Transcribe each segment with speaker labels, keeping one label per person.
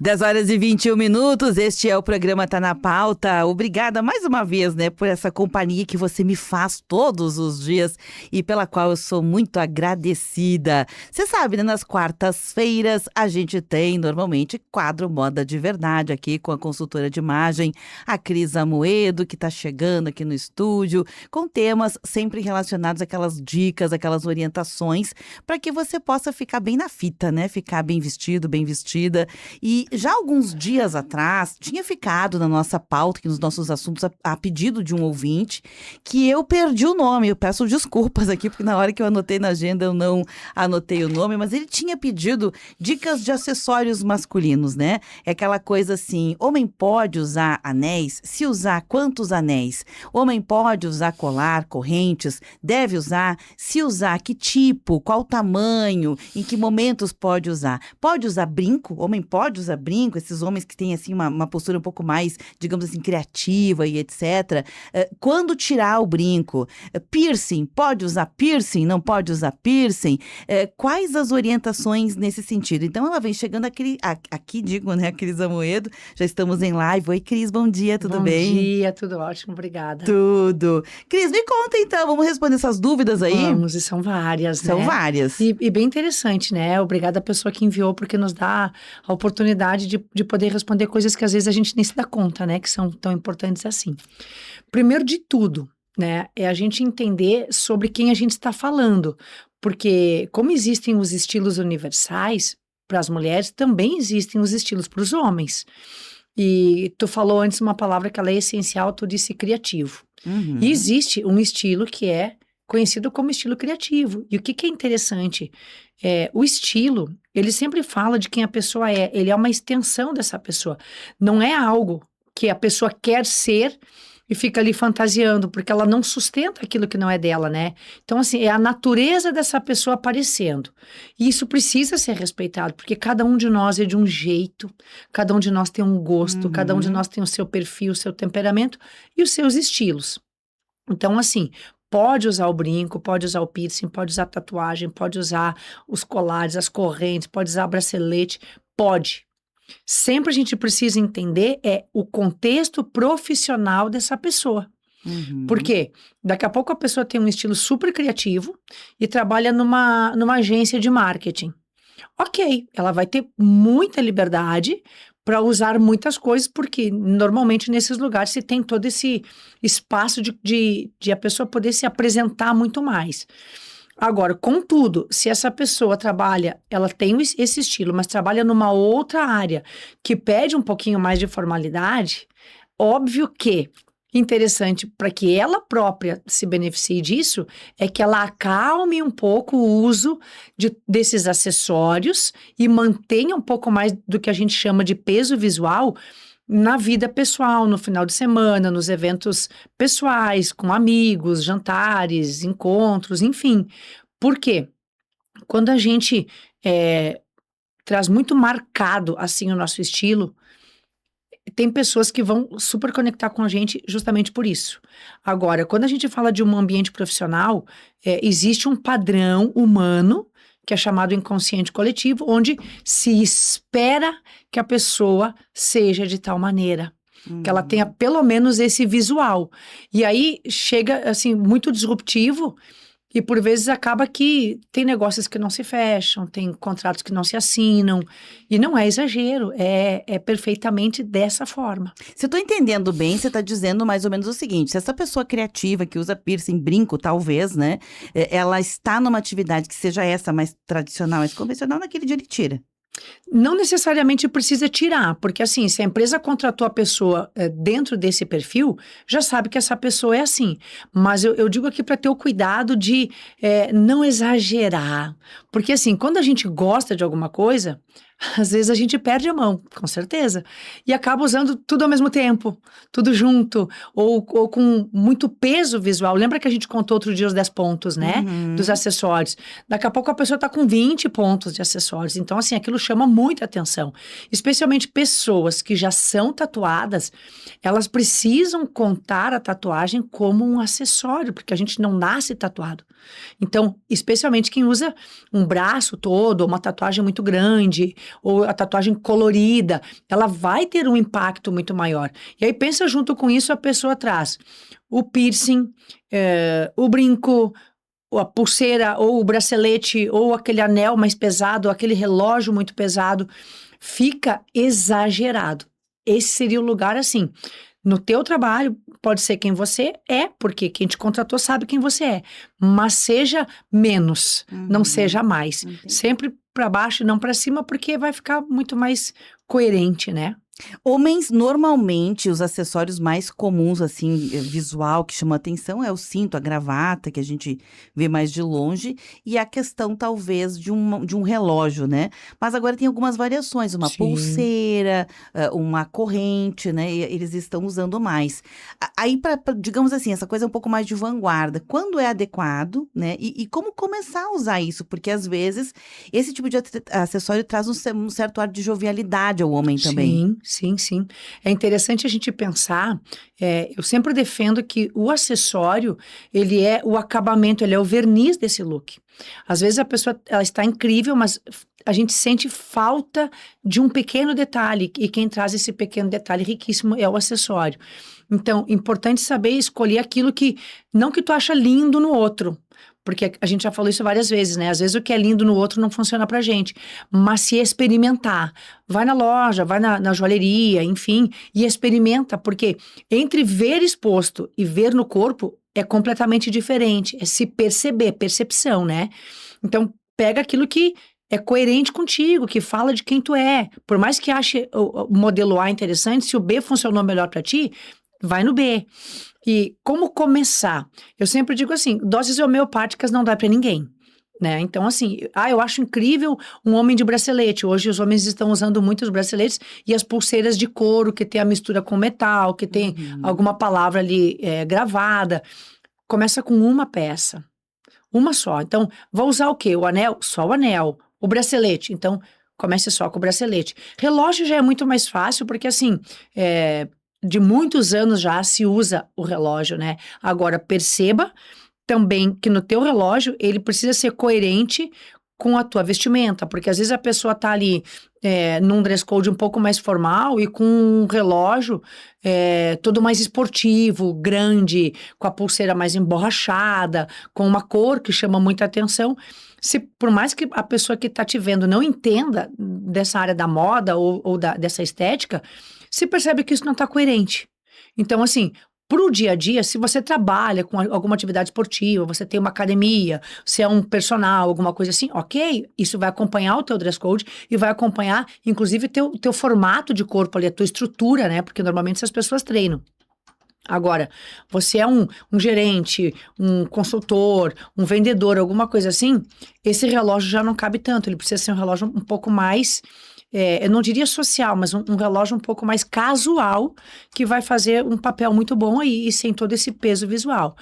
Speaker 1: 10h21, este é o programa Tá na Pauta. Obrigada mais uma vez, né, por essa companhia que você me faz todos os dias e pela qual eu sou muito agradecida. Você sabe, né, nas quartas-feiras a gente tem normalmente quadro Moda de Verdade aqui com a consultora de imagem, a Cris Amoedo, que tá chegando aqui no estúdio, com temas sempre relacionados àquelas dicas, aquelas orientações, para que você possa ficar bem na fita, né, ficar bem vestido, bem vestida. E já alguns dias atrás, tinha ficado na nossa pauta, aqui nos nossos assuntos, a pedido de um ouvinte, que eu perdi o nome. Eu peço desculpas aqui, porque na hora que eu anotei na agenda eu não anotei o nome, mas ele tinha pedido dicas de acessórios masculinos, né? É aquela coisa assim, homem pode usar anéis? Se usar, quantos anéis? Homem pode usar colar, correntes? Deve usar? Se usar, que tipo? Qual tamanho? Em que momentos pode usar? Pode usar brinco? Homem pode usar brinco? Esses homens que têm assim uma postura um pouco mais, digamos assim, criativa e etc. Quando tirar o brinco? Piercing? Pode usar piercing? Não pode usar piercing? Quais as orientações nesse sentido? Então ela vem chegando aqui, digo, né, a Cris Amoedo, já estamos em live. Oi, Cris, bom dia, tudo bem?
Speaker 2: Bom dia, tudo ótimo, obrigada.
Speaker 1: Tudo. Cris, me conta então, vamos responder essas dúvidas aí?
Speaker 2: Vamos, e são várias, né?
Speaker 1: São várias.
Speaker 2: E bem interessante, né? Obrigada à pessoa que enviou, porque nos dá a oportunidade de poder responder coisas que às vezes a gente nem se dá conta, né? Que são tão importantes assim. Primeiro de tudo, né? É a gente entender sobre quem a gente está falando. Porque como existem os estilos universais para as mulheres, também existem os estilos para os homens. E tu falou antes uma palavra que ela é essencial, tu disse criativo.
Speaker 1: Uhum.
Speaker 2: E existe um estilo que é conhecido como estilo criativo. E o que é interessante? O estilo, ele sempre fala de quem a pessoa é. Ele é uma extensão dessa pessoa. Não é algo que a pessoa quer ser e fica ali fantasiando, porque ela não sustenta aquilo que não é dela, né? Então, assim, é a natureza dessa pessoa aparecendo. E isso precisa ser respeitado, porque cada um de nós é de um jeito, cada um de nós tem um gosto, cada um de nós tem o seu perfil, o seu temperamento e os seus estilos. Então, assim, pode usar o brinco, pode usar o piercing, pode usar a tatuagem, pode usar os colares, as correntes, pode usar bracelete, pode. Sempre a gente precisa entender o contexto profissional dessa pessoa.
Speaker 1: Uhum.
Speaker 2: Por quê? Daqui a pouco a pessoa tem um estilo super criativo e trabalha numa agência de marketing. Ok, ela vai ter muita liberdade para usar muitas coisas, porque normalmente nesses lugares se tem todo esse espaço de a pessoa poder se apresentar muito mais. Agora, contudo, se essa pessoa trabalha, ela tem esse estilo, mas trabalha numa outra área que pede um pouquinho mais de formalidade, óbvio que interessante para que ela própria se beneficie disso é que ela acalme um pouco o uso desses acessórios e mantenha um pouco mais do que a gente chama de peso visual na vida pessoal, no final de semana, nos eventos pessoais, com amigos, jantares, encontros, enfim. Por quê? Quando a gente traz muito marcado, assim, o nosso estilo, tem pessoas que vão super conectar com a gente justamente por isso. Agora, quando a gente fala de um ambiente profissional, existe um padrão humano que é chamado inconsciente coletivo, onde se espera que a pessoa seja de tal maneira, que ela tenha pelo menos esse visual. E aí chega, assim, muito disruptivo e por vezes acaba que tem negócios que não se fecham, tem contratos que não se assinam, e não é exagero, é perfeitamente dessa forma.
Speaker 1: Se eu tô entendendo bem, você tá dizendo mais ou menos o seguinte: se essa pessoa criativa que usa piercing, brinco, talvez, né, ela está numa atividade que seja essa mais tradicional, mais convencional, naquele dia ele tira.
Speaker 2: Não necessariamente precisa tirar, porque assim, se a empresa contratou a pessoa dentro desse perfil, já sabe que essa pessoa é assim. Mas eu digo aqui para ter o cuidado de não exagerar. Porque assim, quando a gente gosta de alguma coisa, às vezes a gente perde a mão, com certeza. E acaba usando tudo ao mesmo tempo, tudo junto, ou com muito peso visual. Lembra que a gente contou outro dia os 10 pontos, né? Dos acessórios. Daqui a pouco a pessoa tá com 20 pontos de acessórios. Então, assim, aquilo chama muita atenção. Especialmente pessoas que já são tatuadas, elas precisam contar a tatuagem como um acessório, porque a gente não nasce tatuado. Então, especialmente quem usa um braço todo, ou uma tatuagem muito grande, ou a tatuagem colorida, ela vai ter um impacto muito maior. E aí pensa junto com isso, a pessoa traz o piercing, o brinco, ou a pulseira, ou o bracelete, ou aquele anel mais pesado, ou aquele relógio muito pesado, fica exagerado. Esse seria o lugar assim. No teu trabalho, pode ser quem você é, porque quem te contratou sabe quem você é. Mas seja menos, não seja mais.
Speaker 1: Entendi.
Speaker 2: Sempre para baixo e não para cima, porque vai ficar muito mais coerente, né?
Speaker 1: Homens, normalmente, os acessórios mais comuns, assim, visual, que chama atenção, é o cinto, a gravata, que a gente vê mais de longe, e a questão, talvez, de um relógio, né? Mas agora tem algumas variações, uma
Speaker 2: Sim.
Speaker 1: pulseira, uma corrente, né? E eles estão usando mais. Aí, digamos assim, essa coisa é um pouco mais de vanguarda. Quando é adequado, né? E como começar a usar isso? Porque, às vezes, esse tipo de acessório traz um certo ar de jovialidade ao homem também.
Speaker 2: Sim. É interessante a gente pensar, eu sempre defendo que o acessório, ele é o acabamento, ele é o verniz desse look. Às vezes a pessoa, ela está incrível, mas a gente sente falta de um pequeno detalhe, e quem traz esse pequeno detalhe riquíssimo é o acessório. Então, importante saber escolher aquilo que, não que tu acha lindo no outro, porque a gente já falou isso várias vezes, né? Às vezes o que é lindo no outro não funciona pra gente, mas se experimentar, vai na loja, vai na joalheria, enfim, e experimenta, porque entre ver exposto e ver no corpo é completamente diferente, é se perceber, percepção, né? Então, pega aquilo que é coerente contigo, que fala de quem tu é. Por mais que ache o modelo A interessante, se o B funcionou melhor pra ti, vai no B. E como começar? Eu sempre digo assim, doses homeopáticas não dá pra ninguém, né? Então assim, eu acho incrível um homem de bracelete. Hoje os homens estão usando muito os braceletes e as pulseiras de couro, que tem a mistura com metal, que tem alguma palavra ali gravada. Começa com uma peça, uma só. Então, vou usar o quê? O anel? Só o anel. O bracelete? Então, comece só com o bracelete. Relógio já é muito mais fácil, porque assim, de muitos anos já se usa o relógio, né? Agora, perceba também que no teu relógio, ele precisa ser coerente com a tua vestimenta, porque às vezes a pessoa tá ali num dress code um pouco mais formal e com um relógio todo mais esportivo, grande, com a pulseira mais emborrachada, com uma cor que chama muita atenção. Se, por mais que a pessoa que tá te vendo não entenda dessa área da moda ou dessa estética, se percebe que isso não tá coerente. Então, assim, pro dia a dia, se você trabalha com alguma atividade esportiva, você tem uma academia, você é um personal, alguma coisa assim, ok, isso vai acompanhar o teu dress code e vai acompanhar, inclusive, teu formato de corpo ali, a tua estrutura, né? Porque normalmente essas pessoas treinam. Agora, você é um gerente, um consultor, um vendedor, alguma coisa assim, esse relógio já não cabe tanto, ele precisa ser um relógio um pouco mais, eu não diria social, mas um relógio um pouco mais casual, que vai fazer um papel muito bom aí e sem todo esse peso visual.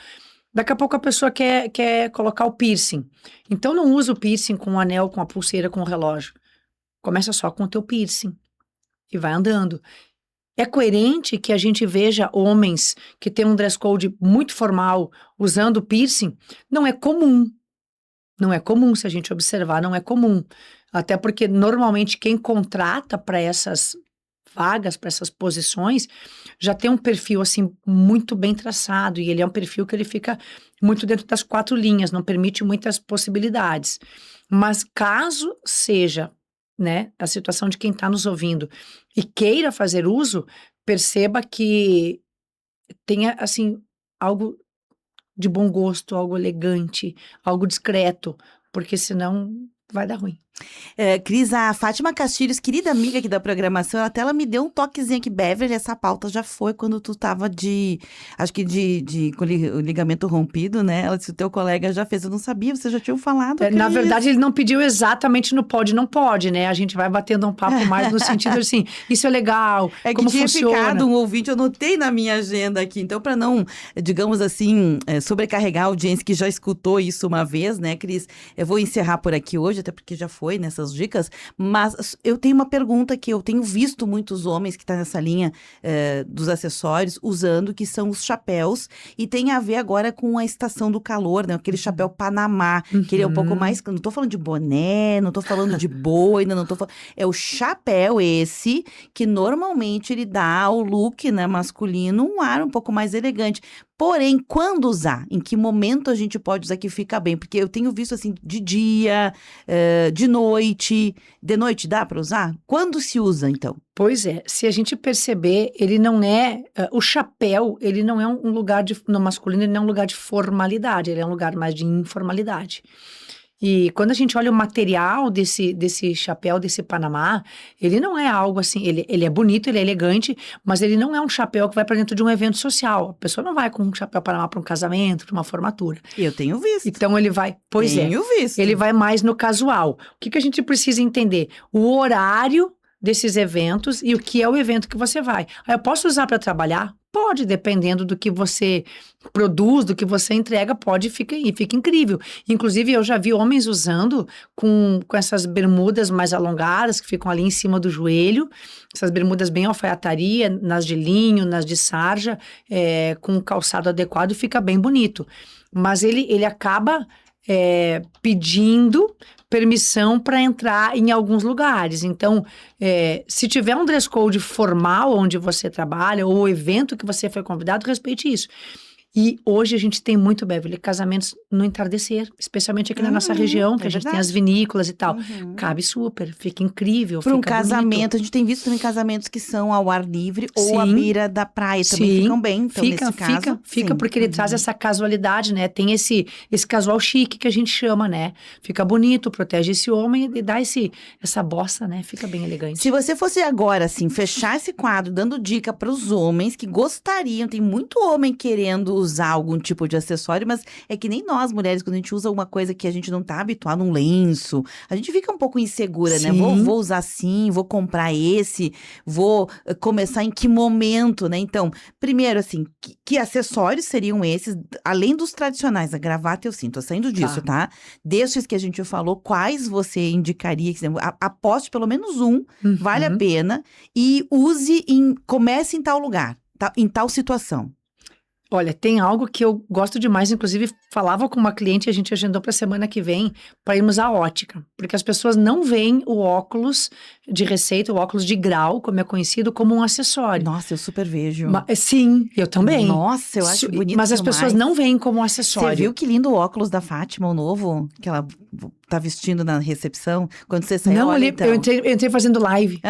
Speaker 2: Daqui a pouco a pessoa quer colocar o piercing, então não usa o piercing com o anel, com a pulseira, com o relógio. Começa só com o teu piercing e vai andando. É coerente que a gente veja homens que têm um dress code muito formal usando piercing? Não é comum. Não é comum, se a gente observar, não é comum. Até porque, normalmente, quem contrata para essas vagas, para essas posições, já tem um perfil, assim, muito bem traçado. E ele é um perfil que ele fica muito dentro das 4 linhas, não permite muitas possibilidades. Mas caso seja, né, a situação de quem está nos ouvindo e queira fazer uso, perceba que tenha, assim, algo de bom gosto, algo elegante, algo discreto, porque senão vai dar ruim.
Speaker 1: Cris, a Fátima Castilhos, querida amiga aqui da programação, até ela me deu um toquezinho aqui, Beverly, essa pauta já foi quando tu tava acho que com o ligamento rompido, né? Ela disse, o teu colega já fez, eu não sabia, vocês já tinham falado,
Speaker 2: Na
Speaker 1: Cris.
Speaker 2: verdade, ele não pediu exatamente no pode, não pode, né? A gente vai batendo um papo mais no sentido assim, isso é legal,
Speaker 1: É que
Speaker 2: como
Speaker 1: tinha
Speaker 2: funciona.
Speaker 1: ficado um ouvinte, eu anotei na minha agenda aqui. Então, para não, digamos assim, sobrecarregar a audiência que já escutou isso uma vez, né, Cris? Eu vou encerrar por aqui hoje, até porque já foi foi nessas dicas, mas eu tenho uma pergunta que eu tenho visto muitos homens que estão nessa linha dos acessórios usando, que são os chapéus, e tem a ver agora com a estação do calor, né? Aquele chapéu Panamá, que ele é um pouco mais, não tô falando de boné, não tô falando de boina, não tô falando, é o chapéu esse, que normalmente ele dá ao look, né, masculino um ar um pouco mais elegante. Porém, quando usar? Em que momento a gente pode usar que fica bem? Porque eu tenho visto assim, de dia, de noite. De noite dá para usar? Quando se usa, então?
Speaker 2: Pois é, se a gente perceber, ele não é, o chapéu, ele não é um lugar no masculino, ele não é um lugar de formalidade, ele é um lugar mais de informalidade. E quando a gente olha o material desse chapéu, desse Panamá, ele não é algo assim, ele é bonito, ele é elegante, mas ele não é um chapéu que vai para dentro de um evento social. A pessoa não vai com um chapéu Panamá para um casamento, para uma formatura.
Speaker 1: Eu tenho visto.
Speaker 2: Então ele vai,
Speaker 1: Tenho visto.
Speaker 2: ele vai mais no casual. O que a gente precisa entender? O horário desses eventos e o que é o evento que você vai. Eu posso usar para trabalhar? Pode, dependendo do que você produz, do que você entrega, pode, fica incrível. Inclusive, eu já vi homens usando com essas bermudas mais alongadas, que ficam ali em cima do joelho, essas bermudas bem alfaiataria, nas de linho, nas de sarja, com um calçado adequado, fica bem bonito. Mas ele acaba pedindo permissão para entrar em alguns lugares. Então, se tiver um dress code formal onde você trabalha, ou o evento que você foi convidado, respeite isso. E hoje a gente tem muito, Beverly, casamentos no entardecer, especialmente aqui na nossa região, que a gente tem as vinícolas e tal. Cabe super, fica incrível,
Speaker 1: Para um
Speaker 2: fica
Speaker 1: casamento,
Speaker 2: bonito.
Speaker 1: a gente tem visto também casamentos que são ao ar livre ou à
Speaker 2: Sim.
Speaker 1: beira da praia, também
Speaker 2: Sim.
Speaker 1: ficam bem, então nesse caso.
Speaker 2: Fica
Speaker 1: sim.
Speaker 2: porque ele traz essa casualidade, né? Tem esse casual chique que a gente chama, né? Fica bonito, protege esse homem e dá essa bossa, né? Fica bem elegante.
Speaker 1: Se você fosse agora, assim, fechar esse quadro dando dica para os homens que gostariam, tem muito homem querendo usar algum tipo de acessório, mas é que nem nós, mulheres, quando a gente usa uma coisa que a gente não tá habituado, um lenço, a gente fica um pouco insegura, né?
Speaker 2: Sim.
Speaker 1: Vou usar assim, vou comprar esse, vou começar em que momento, né? Então, primeiro, assim, que acessórios seriam esses, além dos tradicionais, a gravata e o cinto, saindo disso, tá? Desses que a gente falou, quais você indicaria? Aposte pelo menos um, vale a pena, e comece em tal lugar, em tal situação.
Speaker 2: Olha, tem algo que eu gosto demais, inclusive falava com uma cliente, a gente agendou para a semana que vem para irmos à ótica, porque as pessoas não veem o óculos de receita, o óculos de grau, como é conhecido, como um acessório.
Speaker 1: Nossa, eu super vejo.
Speaker 2: Sim, eu também.
Speaker 1: Nossa, eu acho bonito
Speaker 2: Mas as
Speaker 1: demais.
Speaker 2: pessoas não veem como um acessório.
Speaker 1: Você viu que lindo o óculos da Fátima, o novo, que ela tá vestindo na recepção? Quando você saiu,
Speaker 2: Não,
Speaker 1: olha, então.
Speaker 2: eu entrei fazendo live.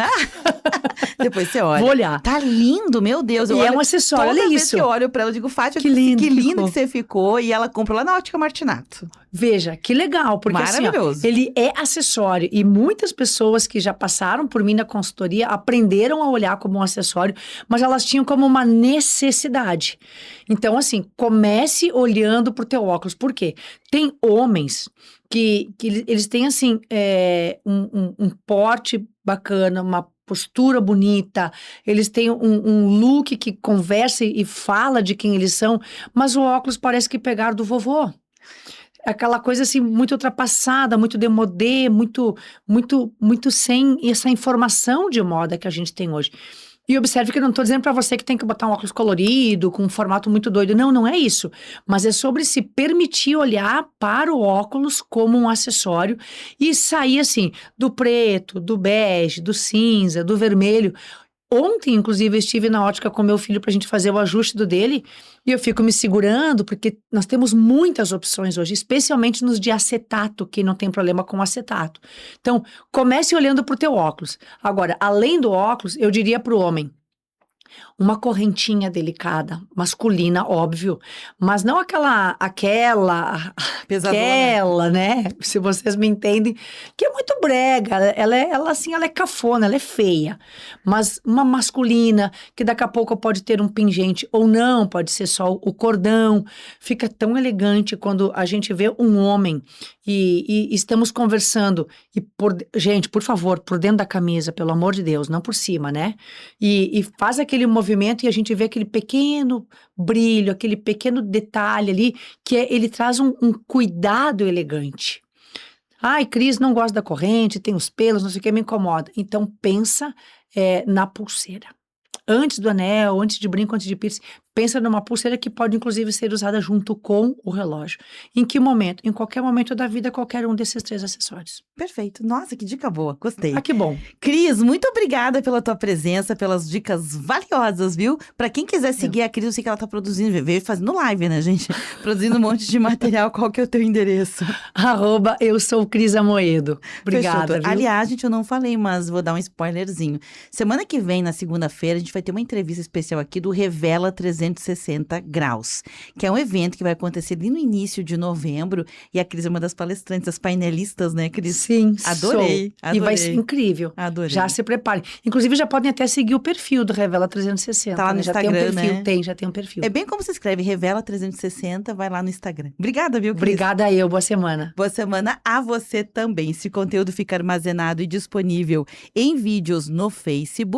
Speaker 1: Depois você olha.
Speaker 2: Vou olhar.
Speaker 1: Tá lindo, meu Deus.
Speaker 2: E é um acessório, olha
Speaker 1: toda vez
Speaker 2: isso.
Speaker 1: que eu olho pra ela, eu digo, Fátima,
Speaker 2: Que lindo
Speaker 1: que você ficou. E ela comprou lá na Ótica Martinato.
Speaker 2: Veja, que legal, porque
Speaker 1: maravilhoso.
Speaker 2: Assim, ó, ele é acessório e muitas pessoas que já passaram por mim na consultoria aprenderam a olhar como um acessório, mas elas tinham como uma necessidade. Então, assim, comece olhando pro teu óculos. Por quê? Tem homens que eles têm, assim, um porte bacana, uma postura bonita, eles têm um look que conversa e fala de quem eles são, mas o óculos parece que pegaram do vovô. Aquela coisa assim, muito ultrapassada, muito demodê, muito sem essa informação de moda que a gente tem hoje. E observe que eu não estou dizendo para você que tem que botar um óculos colorido, com um formato muito doido. Não, não é isso. Mas é sobre se permitir olhar para o óculos como um acessório e sair assim, do preto, do bege, do cinza, do vermelho. Ontem, inclusive, eu estive na ótica com meu filho para a gente fazer o ajuste do dele e eu fico me segurando porque nós temos muitas opções hoje, especialmente nos de acetato, que não tem problema com acetato. Então, comece olhando para o teu óculos. Agora, além do óculos, eu diria para o homem, uma correntinha delicada, masculina, óbvio, mas não aquela, né? Se vocês me entendem, que é muito brega, ela é cafona, ela é feia, mas uma masculina, que daqui a pouco pode ter um pingente ou não, pode ser só o cordão, fica tão elegante quando a gente vê um homem e estamos conversando, gente, por favor, por dentro da camisa, pelo amor de Deus, não por cima, né? E faz aquele movimento e a gente vê aquele pequeno brilho, aquele pequeno detalhe ali, ele traz um cuidado elegante. Ai, Cris, não gosta da corrente, tem os pelos, não sei o que, me incomoda. Então, pensa na pulseira. Antes do anel, antes de brinco, antes de piercing, pensa numa pulseira que pode, inclusive, ser usada junto com o relógio. Em que momento? Em qualquer momento da vida, qualquer um desses 3 acessórios.
Speaker 1: Perfeito. Nossa, que dica boa. Gostei.
Speaker 2: Ah, que bom.
Speaker 1: Cris, muito obrigada pela tua presença, pelas dicas valiosas, viu? Pra quem quiser seguir a Cris, eu sei que ela tá produzindo, veio fazendo live, né, gente? Produzindo um monte de material. Qual que é o teu endereço?
Speaker 2: @eu sou Cris Amoedo. Obrigada,
Speaker 1: Fechou.
Speaker 2: viu?
Speaker 1: Aliás, gente, eu não falei, mas vou dar um spoilerzinho. Semana que vem, na segunda-feira, a gente vai ter uma entrevista especial aqui do Revela 360 Graus, que é um evento que vai acontecer ali no início de novembro. E a Cris é uma das palestrantes, das painelistas, né, Cris?
Speaker 2: Sim,
Speaker 1: Adorei,
Speaker 2: sou. E vai ser
Speaker 1: adorei.
Speaker 2: incrível.
Speaker 1: Adorei.
Speaker 2: Já se preparem. Inclusive, já podem até seguir o perfil do Revela 360.
Speaker 1: Tá lá no
Speaker 2: né? Já tem um
Speaker 1: Instagram,
Speaker 2: perfil.
Speaker 1: né?
Speaker 2: Já tem um perfil.
Speaker 1: É bem como se escreve, Revela 360, vai lá no Instagram. Obrigada, viu, Cris?
Speaker 2: Obrigada eu, boa semana.
Speaker 1: Boa semana a você também. Esse conteúdo fica armazenado e disponível em vídeos no Facebook.